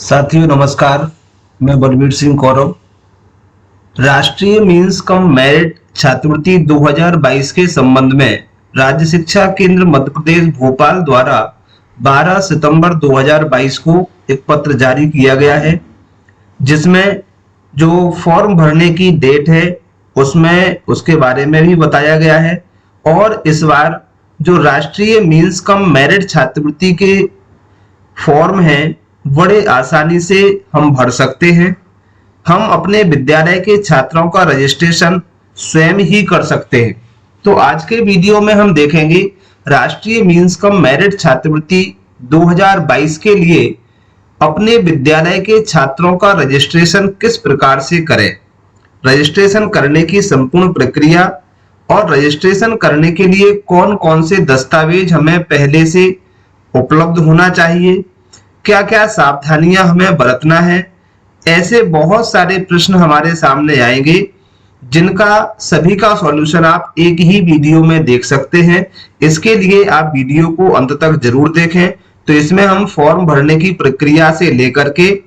साथियों नमस्कार। मैं बलबीर सिंह कौरव। राष्ट्रीय मीन्स कम मेरिट छात्रवृत्ति 2022 के संबंध में राज्य शिक्षा केंद्र मध्य प्रदेश भोपाल द्वारा 12 सितंबर 2022 को एक पत्र जारी किया गया है, जिसमें जो फॉर्म भरने की डेट है उसमें उसके बारे में भी बताया गया है। और इस बार जो राष्ट्रीय मीन्स कम मेरिट छात्रवृत्ति के फॉर्म हैं बड़े आसानी से हम भर सकते हैं। हम अपने विद्यालय के छात्रों का रजिस्ट्रेशन स्वयं ही कर सकते हैं। तो आज के वीडियो में हम देखेंगे राष्ट्रीय मीन्स कम मेरिट छात्रवृत्ति 2022 के लिए अपने विद्यालय के छात्रों का रजिस्ट्रेशन किस प्रकार से करें, रजिस्ट्रेशन करने की संपूर्ण प्रक्रिया और रजिस्ट्रेशन करने के लिए कौन कौन से दस्तावेज हमें पहले से उपलब्ध होना चाहिए, क्या क्या सावधानियां हमें बरतना है। ऐसे बहुत सारे प्रश्न हमारे सामने आएंगे जिनका सभी का सॉल्यूशन आप एक ही वीडियो में देख सकते हैं। इसके लिए आप वीडियो को अंत तक जरूर देखें। तो इसमें हम फॉर्म भरने की प्रक्रिया से लेकर के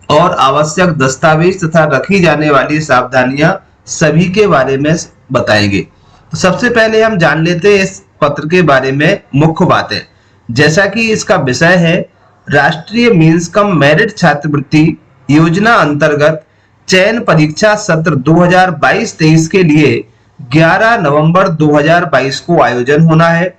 और आवश्यक दस्तावेज तथा रखी जाने वाली सावधानियां सभी के बारे में बताएंगे। तो सबसे पहले हम जान लेते हैं इस पत्र के बारे में मुख्य बातें। जैसा कि इसका विषय है राष्ट्रीय मीन्स कम मेरिट छात्रवृत्ति योजना अंतर्गत चयन परीक्षा सत्र 2022-23 के लिए 11 नवंबर 2022 को आयोजन होना है।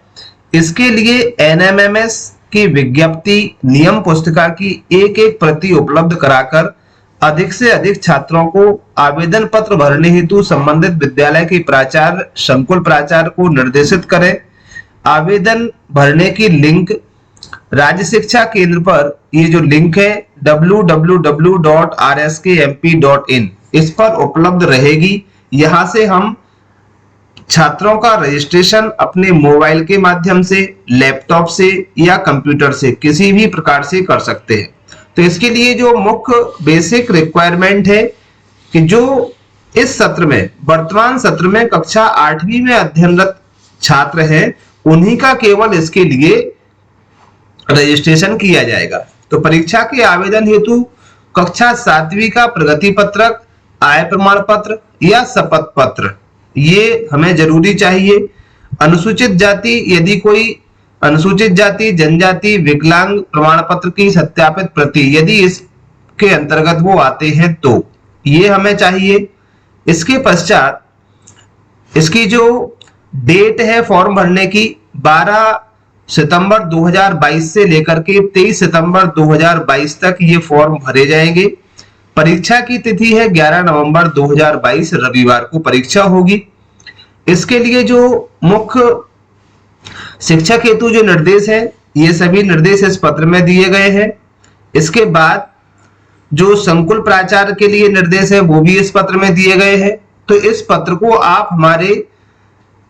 इसके लिए एनएमएमएस की विज्ञप्ति नियम पुस्तिका की एक एक प्रति उपलब्ध कराकर अधिक से अधिक छात्रों को आवेदन पत्र भरने हेतु संबंधित विद्यालय के प्राचार्य संकुल प्राचार्य को निर्देशित करें। आवेदन भरने की लिंक राज्य शिक्षा केंद्र पर ये जो लिंक है www.rskmp.in इस पर उपलब्ध रहेगी। यहां से हम छात्रों का रजिस्ट्रेशन अपने मोबाइल के माध्यम से, लैपटॉप से या कंप्यूटर से किसी भी प्रकार से कर सकते हैं। तो इसके लिए जो मुख्य बेसिक रिक्वायरमेंट है कि जो इस सत्र में, वर्तमान सत्र में कक्षा 8वीं में अध्ययनरत छात्र हैं उन्हीं का केवल इसके लिए रजिस्ट्रेशन किया जाएगा। तो परीक्षा के आवेदन हेतु कक्षा 7वीं का प्रगति पत्रक, आय प्रमाण पत्र या शपथ पत्र ये हमें जरूरी चाहिए। अनुसूचित जाति, यदि कोई अनुसूचित जाति, जनजाति, विकलांग प्रमाण पत्र की सत्यापित प्रति यदि इसके अंतर्गत वो आते हैं तो ये हमें चाहिए। इसके पश्चात इसकी जो डेट है फॉर्म भरने की 12 सितंबर 2022 से लेकर के 23 सितंबर 2022 तक ये फॉर्म भरे जाएंगे। परीक्षा की तिथि है 11 नवंबर 2022 रविवार को परीक्षा होगी। इसके लिए जो मुख्य शिक्षक हेतु जो निर्देश है ये सभी निर्देश इस पत्र में दिए गए हैं। इसके बाद जो संकुल प्राचार्य के लिए निर्देश है वो भी इस पत्र में दिए गए हैं। तो इस पत्र को आप हमारे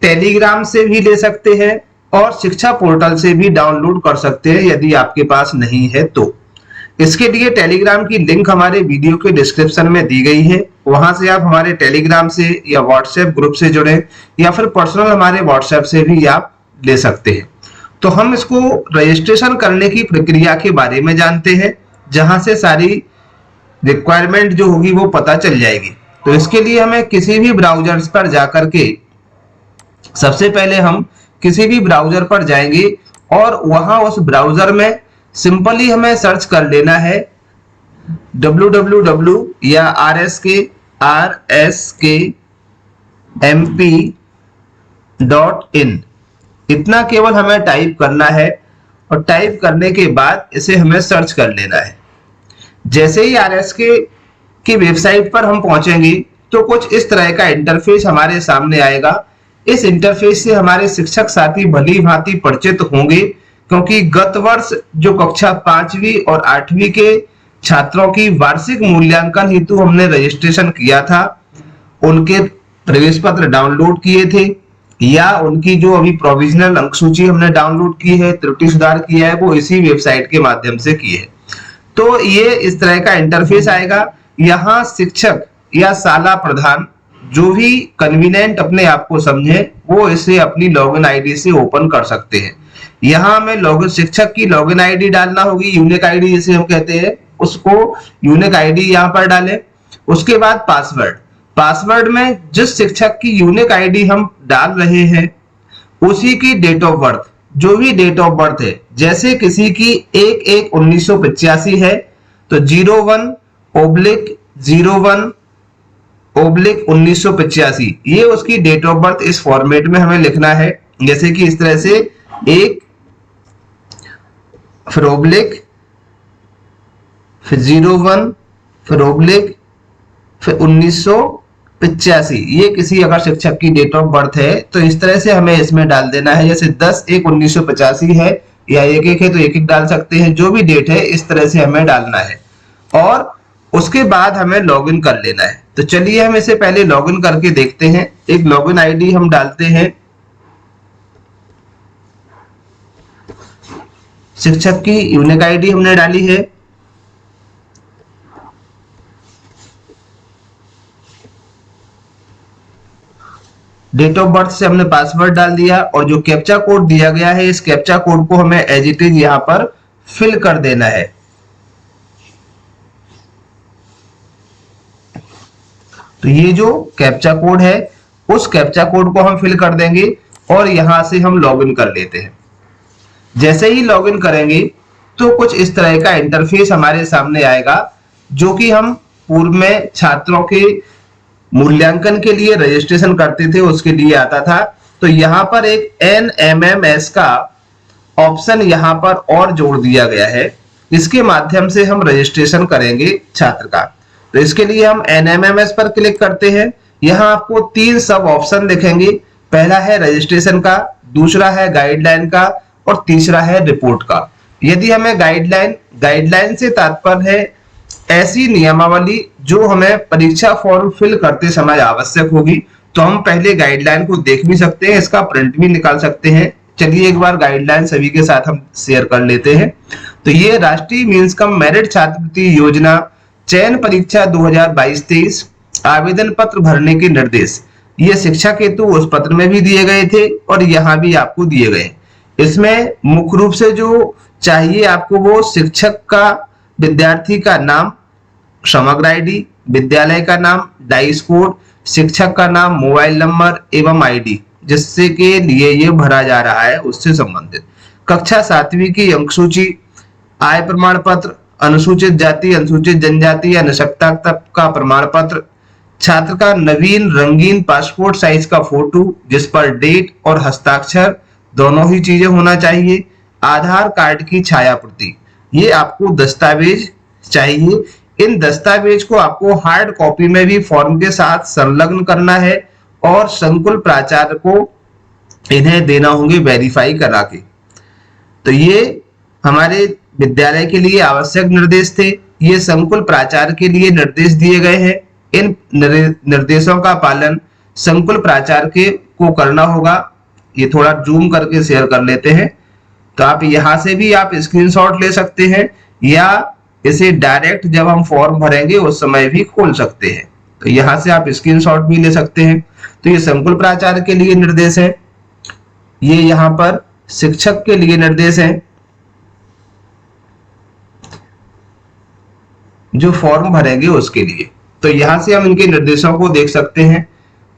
टेलीग्राम से भी ले सकते हैं और शिक्षा पोर्टल से भी डाउनलोड कर सकते हैं यदि आपके पास नहीं है तो। इसके लिए टेलीग्राम की लिंक हमारे वीडियो के डिस्क्रिप्शन में दी गई है। वहां से आप हमारे टेलीग्राम से या व्हाट्सएप ग्रुप से जुड़े या फिर पर्सनल हमारे व्हाट्सएप से भी आप ले सकते हैं। तो हम इसको रजिस्ट्रेशन करने की प्रक्रिया के बारे में जानते हैं, जहां से सारी रिक्वायरमेंट जो होगी वो पता चल जाएगी। तो इसके लिए हमें किसी भी ब्राउजर पर जाकर के सबसे पहले हम किसी भी ब्राउजर पर जाएंगे और वहां उस ब्राउजर में सिंपली हमें सर्च कर लेना है www या rskmp.in इतना केवल हमें टाइप करना है और टाइप करने के बाद इसे हमें सर्च कर लेना है। जैसे ही RSK की वेबसाइट पर हम पहुंचेंगे तो कुछ इस तरह का इंटरफेस हमारे सामने आएगा। इस इंटरफेस से हमारे शिक्षक साथी भली भांति परिचित होंगे, क्योंकि गत वर्ष जो कक्षा 5वीं और 8वीं के छात्रों की वार्षिक मूल्यांकन हेतु हमने रजिस्ट्रेशन किया था, उनके प्रवेश पत्र डाउनलोड किए थे या उनकी जो अभी प्रोविजनल अंक सूची हमने डाउनलोड की है, त्रुटि सुधार किया है, वो इसी वेबसाइट के माध्यम से की है। तो ये इस तरह का इंटरफेस आएगा। यहाँ शिक्षक या शाला प्रधान जो भी कन्वीनियंट अपने आप को समझे वो इसे अपनी लॉगिन आईडी से ओपन कर सकते हैं। यहाँ हमें लॉगिन शिक्षक की लॉगिन आईडी डालना होगी, यूनिक आईडी जिसे हम कहते हैं, उसको यूनिक आईडी यहाँ पर डालें। उसके बाद पासवर्ड, पासवर्ड में जिस शिक्षक की यूनिक आईडी हम डाल रहे हैं उसी की डेट ऑफ बर्थ, जो भी डेट ऑफ बर्थ है, जैसे किसी की 1/1/1985 है तो 01/01/1985 ये उसकी डेट ऑफ बर्थ इस फॉर्मेट में हमें लिखना है। जैसे कि इस तरह से 1 फिर ओब्लिक फिर 01 फिर ओब्लिक फिर 1985 ये किसी अगर शिक्षक की डेट ऑफ बर्थ है तो इस तरह से हमें इसमें डाल देना है। जैसे 10/1/1985 है या 1/1 है तो 1/1 डाल सकते हैं, जो भी डेट है इस तरह से हमें डालना है और उसके बाद हमें लॉगिन कर लेना है। तो चलिए हम इसे पहले लॉगिन करके देखते हैं। एक लॉगिन आईडी हम डालते हैं, शिक्षक की यूनिक आईडी हमने डाली है, डेट ऑफ बर्थ से हमने पासवर्ड डाल दिया और जो कैप्चा कोड दिया गया है इस कैप्चा कोड को हमें एज इट इज यहां पर फिल कर देना है। तो ये जो कैप्चा कोड है उस कैप्चा कोड को हम फिल कर देंगे और यहां से हम लॉगिन कर लेते हैं। जैसे ही लॉगिन करेंगे तो कुछ इस तरह का इंटरफेस हमारे सामने आएगा, जो कि हम पूर्व में छात्रों के मूल्यांकन के लिए रजिस्ट्रेशन करते थे उसके लिए आता था। तो यहाँ पर एक NMMS का ऑप्शन यहाँ पर और जोड़ दिया गया है, इसके माध्यम से हम रजिस्ट्रेशन करेंगे छात्र का। तो इसके लिए हम NMMS पर क्लिक करते हैं। यहाँ आपको 3 सब ऑप्शन दिखेंगे, पहला है रजिस्ट्रेशन का, दूसरा है गाइडलाइन का और तीसरा है रिपोर्ट का। यदि हमें गाइडलाइन से तात्पर्य है ऐसी नियमावली जो हमें परीक्षा फॉर्म फिल करते समय आवश्यक होगी, तो हम पहले गाइडलाइन को देख भी सकते हैं, इसका प्रिंट भी निकाल सकते हैं। चलिए एक बार गाइडलाइन सभी के साथ हम शेयर कर लेते हैं। तो ये राष्ट्रीय मीन्स कम मेरिट छात्रवृत्ति योजना चयन परीक्षा 2022-23 आवेदन पत्र भरने के निर्देश, ये शिक्षा हेतु उस पत्र में भी दिए गए थे और यहाँ भी आपको दिए गए। इसमें मुख्य रूप से जो चाहिए आपको वो शिक्षक का, विद्यार्थी का नाम, समग्र आईडी, विद्यालय का नाम, डाइस कोड, शिक्षक का नाम, मोबाइल नंबर एवं आईडी जिससे के लिए ये भरा जा रहा है उससे संबंधित, कक्षा 7वीं की अंक सूची, आय प्रमाण पत्र, अनुसूचित जाति अनुसूचित जनजाति या निशक्तता तक का प्रमाण पत्र, छात्र का नवीन रंगीन पासपोर्ट साइज का फोटो जिस पर डेट और हस्ताक्षर दोनों ही चीजें होना चाहिए, आधार कार्ड की छाया प्रति, ये आपको दस्तावेज चाहिए। इन दस्तावेज को आपको हार्ड कॉपी में भी फॉर्म के साथ संलग्न करना है और संकुल प्राचार्य को इन्हें देना होंगे वेरीफाई करा के। तो ये हमारे विद्यालय के लिए आवश्यक निर्देश थे, ये संकुल प्राचार्य के लिए निर्देश दिए गए हैं। इन निर्देशों का पालन संकुल प्राचार्य को करना होगा। ये थोड़ा जूम करके शेयर कर लेते हैं। तो आप यहां से भी आप स्क्रीनशॉट ले सकते हैं या इसे डायरेक्ट जब हम फॉर्म भरेंगे उस समय भी खोल सकते हैं। तो यहां से आप स्क्रीनशॉट भी ले सकते हैं। तो ये संकुल प्राचार्य के लिए निर्देश है, ये यहाँ पर शिक्षक के लिए निर्देश है जो फॉर्म भरेंगे उसके लिए। तो यहां से हम इनके निर्देशों को देख सकते हैं।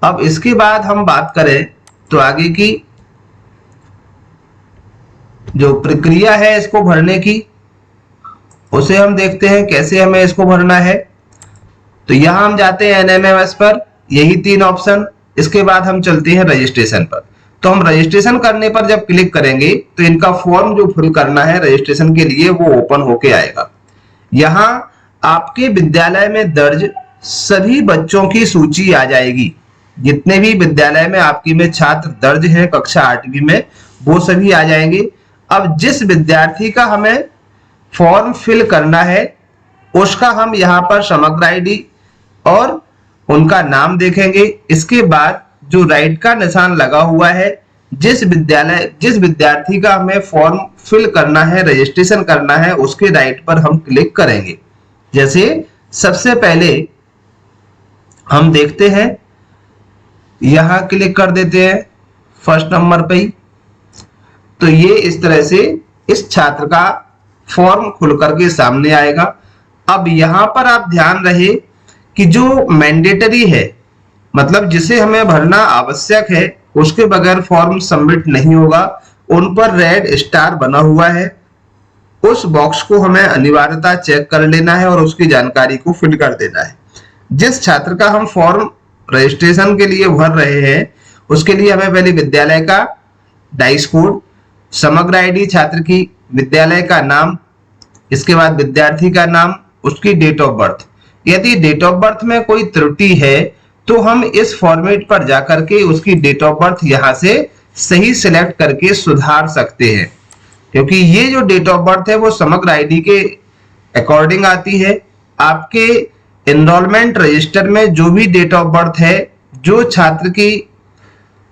अब इसके बाद हम बात करें तो आगे की जो प्रक्रिया है इसको भरने की, उसे हम देखते हैं कैसे हमें इसको भरना है। तो यहां हम जाते हैं NMMS पर, यही 3 ऑप्शन। इसके बाद हम चलते हैं रजिस्ट्रेशन पर। तो हम रजिस्ट्रेशन करने पर जब क्लिक करेंगे तो इनका फॉर्म जो फिल करना है रजिस्ट्रेशन के लिए वो ओपन होके आएगा। यहाँ आपके विद्यालय में दर्ज सभी बच्चों की सूची आ जाएगी, जितने भी विद्यालय में आपकी में छात्र दर्ज हैं कक्षा 8वीं में वो सभी आ जाएंगे। अब जिस विद्यार्थी का हमें फॉर्म फिल करना है उसका हम यहाँ पर समग्र आईडी और उनका नाम देखेंगे। इसके बाद जो राइट का निशान लगा हुआ है, जिस विद्यार्थी का हमें फॉर्म फिल करना है, रजिस्ट्रेशन करना है, उसके राइट पर हम क्लिक करेंगे। जैसे सबसे पहले हम देखते हैं, यहां क्लिक कर देते हैं फर्स्ट नंबर पे ही। तो ये इस तरह से इस छात्र का फॉर्म खुल करके सामने आएगा। अब यहाँ पर आप ध्यान रहे कि जो मैंडेटरी है, मतलब जिसे हमें भरना आवश्यक है, उसके बगैर फॉर्म सबमिट नहीं होगा, उन पर रेड स्टार बना हुआ है। उस बॉक्स को हमें अनिवार्यता चेक कर लेना है और उसकी जानकारी को फिल कर देना है। जिस छात्र का हम फॉर्म रजिस्ट्रेशन के लिए भर रहे हैं, उसके लिए हमें पहले विद्यालय का डाइस कोड, समग्र आईडी छात्र की, विद्यालय का नाम, इसके बाद विद्यार्थी का नाम, उसकी डेट ऑफ बर्थ। यदि डेट ऑफ बर्थ में कोई त्रुटि है तो हम इस फॉर्मेट पर जाकर के उसकी डेट ऑफ बर्थ यहां से सही सिलेक्ट करके सुधार सकते हैं, क्योंकि ये जो डेट ऑफ बर्थ है वो समग्र आईडी के अकॉर्डिंग आती है। आपके एनरोलमेंट रजिस्टर में जो भी डेट ऑफ बर्थ है, जो छात्र की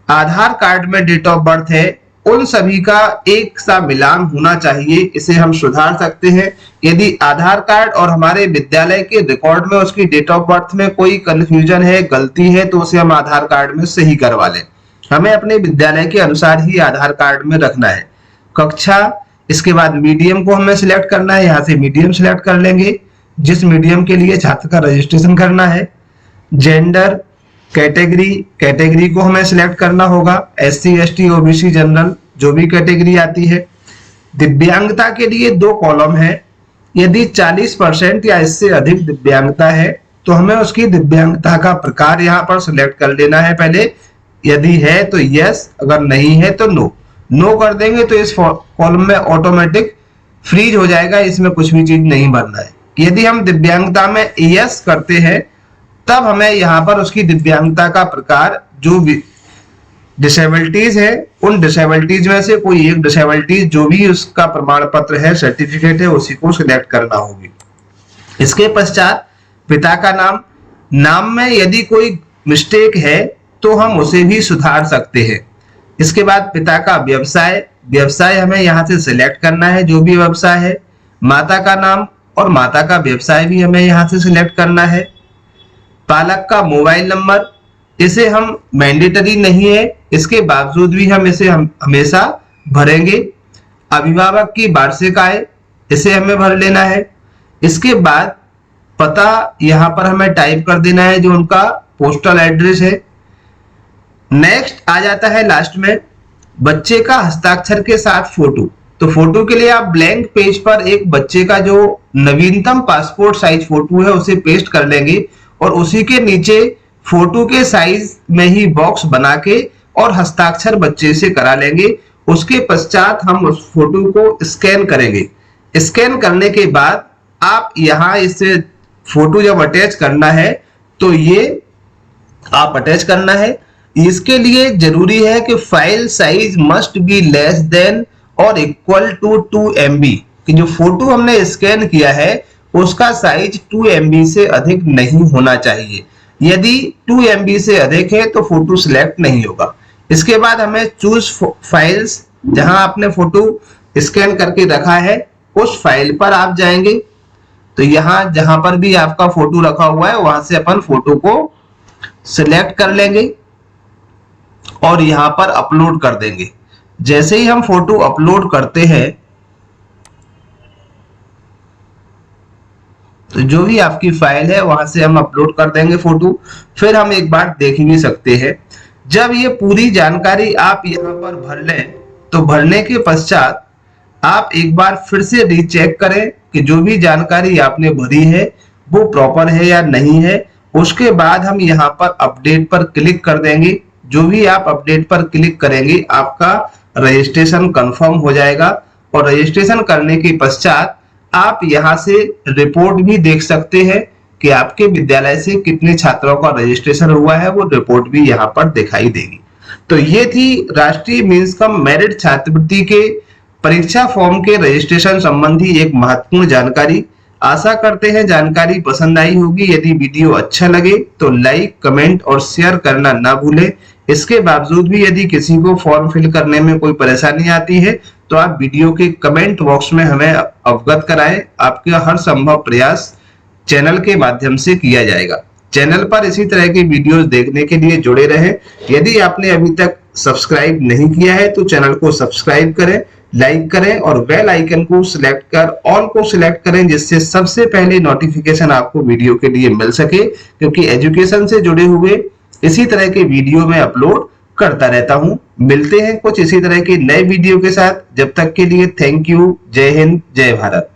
आधार कार्ड में डेट ऑफ बर्थ है, उन सभी का एक सा मिलान होना चाहिए। इसे हम सुधार सकते हैं। यदि आधार कार्ड और हमारे विद्यालय के रिकॉर्ड में उसकी डेट ऑफ बर्थ में कोई कंफ्यूजन है, गलती है, तो उसे हम आधार कार्ड में सही करवा लें। हमें अपने विद्यालय के अनुसार ही आधार कार्ड में रखना है। कक्षा, इसके बाद मीडियम को हमें सिलेक्ट करना है, यहाँ से मीडियम सिलेक्ट कर लेंगे जिस मीडियम के लिए छात्र का रजिस्ट्रेशन करना है। जेंडर, कैटेगरी को हमें सिलेक्ट करना होगा, SC ST OBC जनरल जो भी कैटेगरी आती है। दिव्यांगता के लिए 2 कॉलम है। यदि 40% या इससे अधिक दिव्यांगता है तो हमें उसकी दिव्यांगता का प्रकार यहाँ पर सिलेक्ट कर लेना है पहले। यदि है तो यस, अगर नहीं है तो नो कर देंगे तो इस कॉलम में ऑटोमेटिक फ्रीज हो जाएगा, इसमें कुछ भी चीज नहीं भरना है। यदि हम दिव्यांगता में यस करते हैं तब हमें यहाँ पर उसकी दिव्यांगता का प्रकार, जो डिसेबिलिटीज है, उन डिसेबिलिटीज में से कोई एक डिसेबिलिटीज जो भी उसका प्रमाण पत्र है, सर्टिफिकेट है, उसी को सिलेक्ट करना होगी। इसके पश्चात पिता का नाम में यदि कोई मिस्टेक है तो हम उसे भी सुधार सकते हैं। इसके बाद पिता का व्यवसाय हमें यहाँ से सिलेक्ट करना है, जो भी व्यवसाय है। माता का नाम और माता का व्यवसाय भी हमें यहाँ से सिलेक्ट करना है। पालक का मोबाइल नंबर, इसे हम मैंडेटरी नहीं है, इसके बावजूद भी हम इसे हमेशा भरेंगे। अभिभावक की वार्षिक आय, इसे हमें भर लेना है। इसके बाद पता यहाँ पर हमें टाइप कर देना है, जो उनका पोस्टल एड्रेस है। नेक्स्ट आ जाता है लास्ट में बच्चे का हस्ताक्षर के साथ फोटो। तो फोटो के लिए आप ब्लैंक पेज पर एक बच्चे का जो नवीनतम पासपोर्ट साइज फोटो है उसे पेस्ट कर लेंगे और उसी के नीचे फोटो के साइज में ही बॉक्स बना के और हस्ताक्षर बच्चे से करा लेंगे। उसके पश्चात हम उस फोटो को स्कैन करेंगे। स्कैन करने के बाद आप यहाँ इसे फोटो जब अटैच करना है तो ये आप अटैच करना है। इसके लिए जरूरी है कि file size must be less than और इक्वल टू 2 MB कि जो फोटो हमने स्कैन किया है उसका साइज 2 MB से अधिक नहीं होना चाहिए। यदि 2 MB से अधिक है तो फोटो सिलेक्ट नहीं होगा। इसके बाद हमें चूज फाइल्स, जहां आपने फोटो स्कैन करके रखा है उस फाइल पर आप जाएंगे। तो यहाँ जहां पर भी आपका फोटो रखा हुआ है वहां से अपन फोटो को सिलेक्ट कर लेंगे और यहाँ पर अपलोड कर देंगे। जैसे ही हम फोटो अपलोड करते हैं तो जो भी आपकी फाइल है वहां से हम अपलोड कर देंगे फोटो। फिर हम एक बार देख भी सकते हैं। जब ये पूरी जानकारी आप यहाँ पर भर लें तो भरने के पश्चात आप एक बार फिर से रीचेक करें कि जो भी जानकारी आपने भरी है वो प्रॉपर है या नहीं है। उसके बाद हम यहाँ पर अपडेट पर क्लिक कर देंगे। जो भी आप अपडेट पर क्लिक करेंगे आपका रजिस्ट्रेशन कंफर्म हो जाएगा और रजिस्ट्रेशन करने के पश्चात आप यहाँ से रिपोर्ट भी देख सकते हैं कि आपके विद्यालय से कितने छात्रों का रजिस्ट्रेशन हुआ है, वो रिपोर्ट भी यहाँ पर दिखाई देगी। तो ये थी राष्ट्रीय मींस कम मेरिट छात्रवृत्ति के परीक्षा फॉर्म के रजिस्ट्रेशन संबंधी एक महत्वपूर्ण जानकारी। आशा करते हैं जानकारी पसंद आई होगी। यदि वीडियो अच्छा लगे तो लाइक, कमेंट और शेयर करना ना भूलें। इसके बावजूद भी यदि किसी को फॉर्म फिल करने में कोई परेशानी आती है तो आप वीडियो के कमेंट बॉक्स में हमें अवगत कराएं। आपका हर संभव प्रयास चैनल के माध्यम से किया जाएगा। चैनल पर इसी तरह की वीडियोस देखने के लिए जुड़े रहें। यदि आपने अभी तक सब्सक्राइब नहीं किया है तो चैनल को सब्सक्राइब करें, लाइक करें और बेल आइकन को सिलेक्ट कर ऑल को सिलेक्ट करें, जिससे सबसे पहले नोटिफिकेशन आपको वीडियो के लिए मिल सके, क्योंकि एजुकेशन से जुड़े हुए इसी तरह के वीडियो में अपलोड करता रहता हूं। मिलते हैं कुछ इसी तरह के नए वीडियो के साथ, जब तक के लिए थैंक यू। जय हिंद, जय भारत।